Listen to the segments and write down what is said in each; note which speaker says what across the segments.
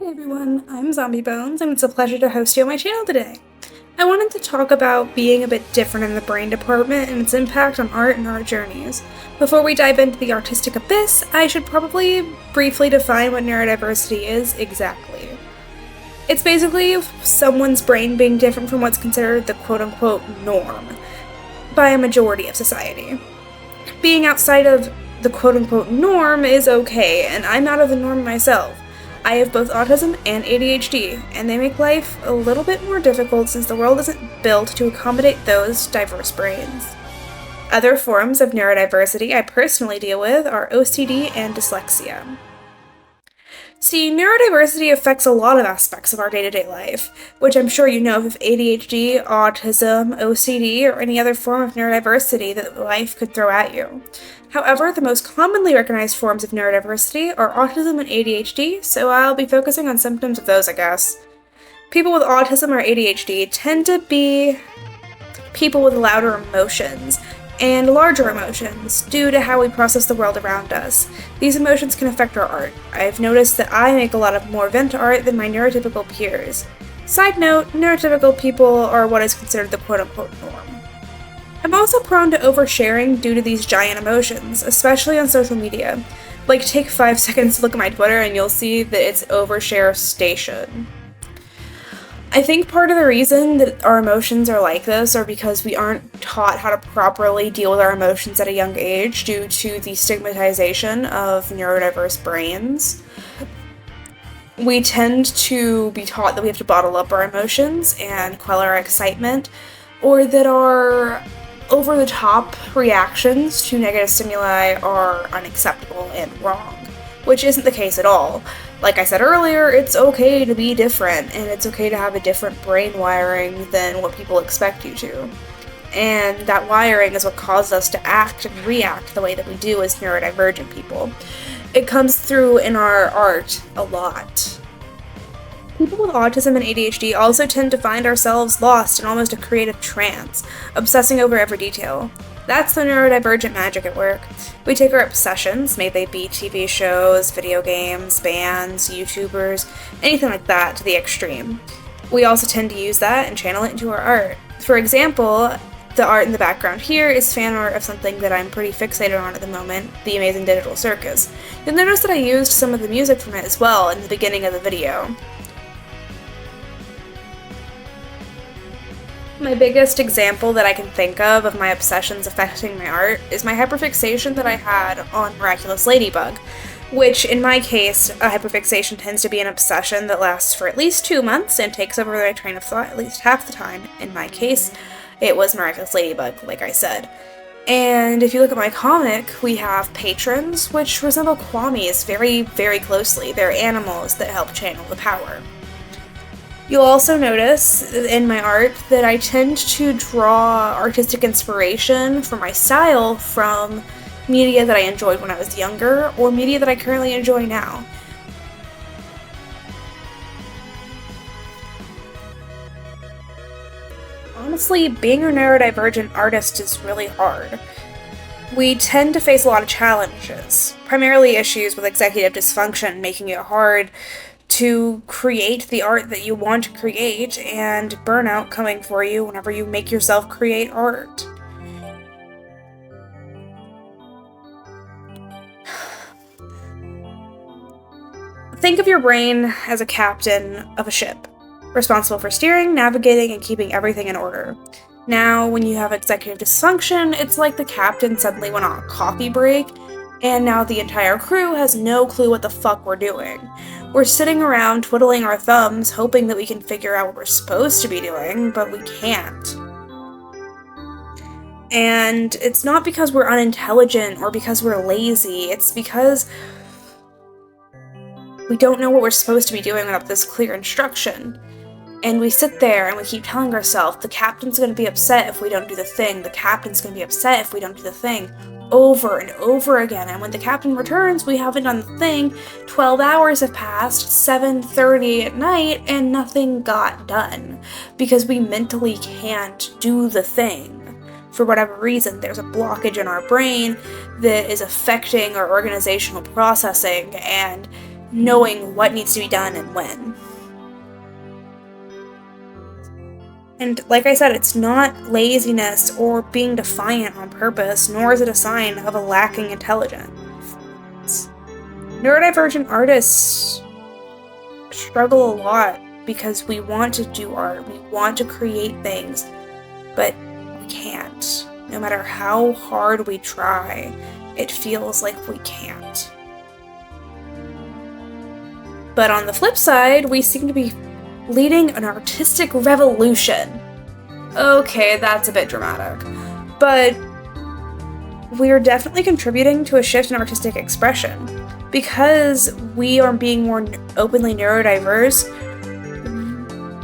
Speaker 1: Hey everyone, I'm Zombie Bones, and it's a pleasure to host you on my channel today. I wanted to talk about being a bit different in the brain department and its impact on art and art journeys. Before we dive into the artistic abyss, I should probably briefly define what neurodiversity is exactly. It's basically someone's brain being different from what's considered the quote-unquote norm by a majority of society. Being outside of the quote-unquote norm is okay, and I'm out of the norm myself. I have both autism and ADHD, and they make life a little bit more difficult since the world isn't built to accommodate those diverse brains. Other forms of neurodiversity I personally deal with are OCD and dyslexia. See, neurodiversity affects a lot of aspects of our day-to-day life, which I'm sure you know if ADHD, autism, OCD, or any other form of neurodiversity that life could throw at you. However, the most commonly recognized forms of neurodiversity are autism and ADHD, so I'll be focusing on symptoms of those, I guess. People with autism or ADHD tend to be people with louder emotions and larger emotions due to how we process the world around us. These emotions can affect our art. I've noticed that I make a lot of more vent art than my neurotypical peers. Side note, neurotypical people are what is considered the quote-unquote norm. I'm also prone to oversharing due to these giant emotions, especially on social media. Like, take 5 seconds to look at my Twitter and you'll see that it's overshare station. I think part of the reason that our emotions are like this are because we aren't taught how to properly deal with our emotions at a young age due to the stigmatization of neurodiverse brains. We tend to be taught that we have to bottle up our emotions and quell our excitement, or that our over-the-top reactions to negative stimuli are unacceptable and wrong, which isn't the case at all. Like I said earlier, it's okay to be different, and it's okay to have a different brain wiring than what people expect you to. And that wiring is what causes us to act and react the way that we do as neurodivergent people. It comes through in our art a lot. People with autism and ADHD also tend to find ourselves lost in almost a creative trance, obsessing over every detail. That's the neurodivergent magic at work. We take our obsessions, may they be TV shows, video games, bands, YouTubers, anything like that, to the extreme. We also tend to use that and channel it into our art. For example, the art in the background here is fan art of something that I'm pretty fixated on at the moment, The Amazing Digital Circus. You'll notice that I used some of the music from it as well in the beginning of the video. My biggest example that I can think of my obsessions affecting my art is my hyperfixation that I had on Miraculous Ladybug, which in my case, a hyperfixation tends to be an obsession that lasts for at least 2 months and takes over my train of thought at least half the time. In my case, it was Miraculous Ladybug, like I said. And if you look at my comic, we have patrons, which resemble kwamis very, very closely. They're animals that help channel the power. You'll also notice in my art that I tend to draw artistic inspiration for my style from media that I enjoyed when I was younger, or media that I currently enjoy now. Honestly, being a neurodivergent artist is really hard. We tend to face a lot of challenges, primarily issues with executive dysfunction, making it hard to create the art that you want to create, and burnout coming for you whenever you make yourself create art. Think of your brain as a captain of a ship, responsible for steering, navigating, and keeping everything in order. Now, when you have executive dysfunction, it's like the captain suddenly went on a coffee break, and now the entire crew has no clue what the fuck we're doing. We're sitting around twiddling our thumbs, hoping that we can figure out what we're supposed to be doing, but we can't. And it's not because we're unintelligent or because we're lazy, it's because we don't know what we're supposed to be doing without this clear instruction. And we sit there and we keep telling ourselves, the captain's gonna be upset if we don't do the thing, the captain's gonna be upset if we don't do the thing, over and over again. And when the captain returns, we haven't done the thing, 12 hours have passed, 7:30 at night, and nothing got done. Because we mentally can't do the thing. For whatever reason, there's a blockage in our brain that is affecting our organizational processing, and knowing what needs to be done and when. And like I said, it's not laziness or being defiant on purpose, nor is it a sign of a lacking intelligence. Neurodivergent artists struggle a lot because we want to do art, we want to create things, but we can't. No matter how hard we try, it feels like we can't. But on the flip side, we seem to be leading an artistic revolution. Okay, that's a bit dramatic, but we're definitely contributing to a shift in artistic expression. Because we are being more openly neurodiverse,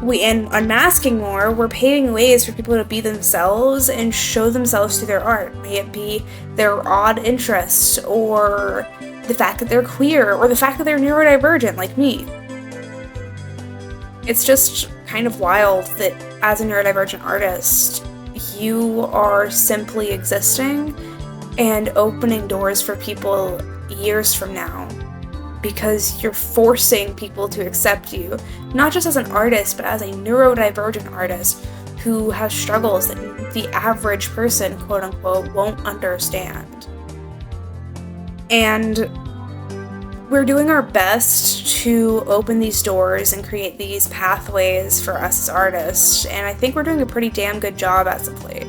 Speaker 1: and unmasking more, we're paving ways for people to be themselves and show themselves through their art. May it be their odd interests, or the fact that they're queer, or the fact that they're neurodivergent like me. It's just kind of wild that as a neurodivergent artist, you are simply existing and opening doors for people years from now, because you're forcing people to accept you, not just as an artist, but as a neurodivergent artist who has struggles that the average person, quote unquote, won't understand. And we're doing our best to open these doors and create these pathways for us as artists, and I think we're doing a pretty damn good job as of late.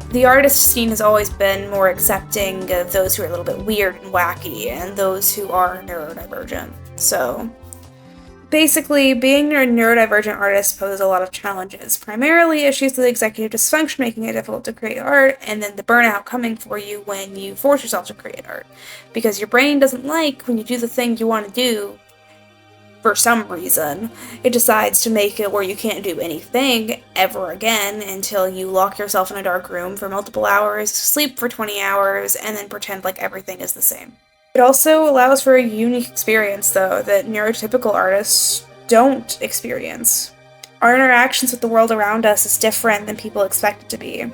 Speaker 1: The artist scene has always been more accepting of those who are a little bit weird and wacky, and those who are neurodivergent. So, basically, being a neurodivergent artist poses a lot of challenges. Primarily issues with executive dysfunction making it difficult to create art, and then the burnout coming for you when you force yourself to create art. Because your brain doesn't like when you do the thing you want to do. For some reason, it decides to make it where you can't do anything ever again until you lock yourself in a dark room for multiple hours, sleep for 20 hours, and then pretend like everything is the same. It also allows for a unique experience, though, that neurotypical artists don't experience. Our interactions with the world around us is different than people expect it to be.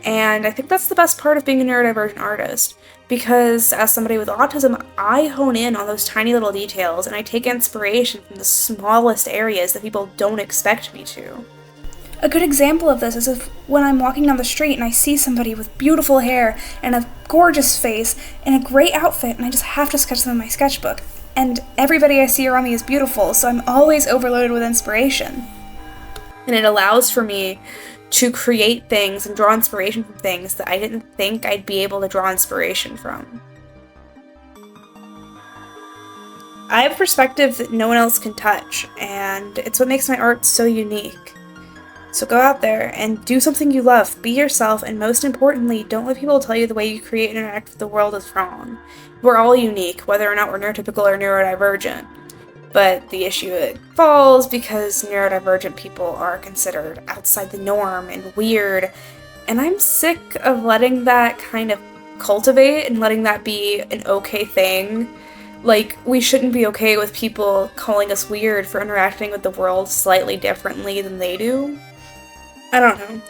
Speaker 1: And I think that's the best part of being a neurodivergent artist, because as somebody with autism, I hone in on those tiny little details, and I take inspiration from the smallest areas that people don't expect me to. A good example of this is when I'm walking down the street and I see somebody with beautiful hair and a gorgeous face and a great outfit, and I just have to sketch them in my sketchbook. And everybody I see around me is beautiful, so I'm always overloaded with inspiration. And it allows for me to create things and draw inspiration from things that I didn't think I'd be able to draw inspiration from. I have a perspective that no one else can touch, and it's what makes my art so unique. So go out there and do something you love, be yourself, and most importantly, don't let people tell you the way you create and interact with the world is wrong. We're all unique, whether or not we're neurotypical or neurodivergent. But the issue falls because neurodivergent people are considered outside the norm and weird, and I'm sick of letting that kind of cultivate and letting that be an okay thing. Like, we shouldn't be okay with people calling us weird for interacting with the world slightly differently than they do. I don't know.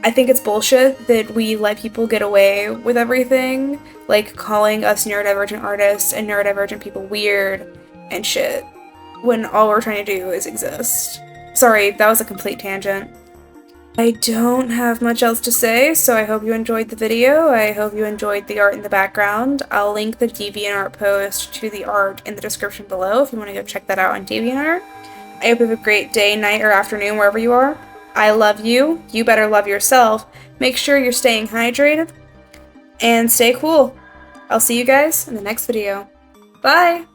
Speaker 1: I think it's bullshit that we let people get away with everything, like calling us neurodivergent artists and neurodivergent people weird and shit, when all we're trying to do is exist. Sorry, that was a complete tangent. I don't have much else to say, so I hope you enjoyed the video. I hope you enjoyed the art in the background. I'll link the DeviantArt post to the art in the description below if you want to go check that out on DeviantArt. I hope you have a great day, night, or afternoon wherever you are. I love you. You better love yourself. Make sure you're staying hydrated. And stay cool. I'll see you guys in the next video. Bye!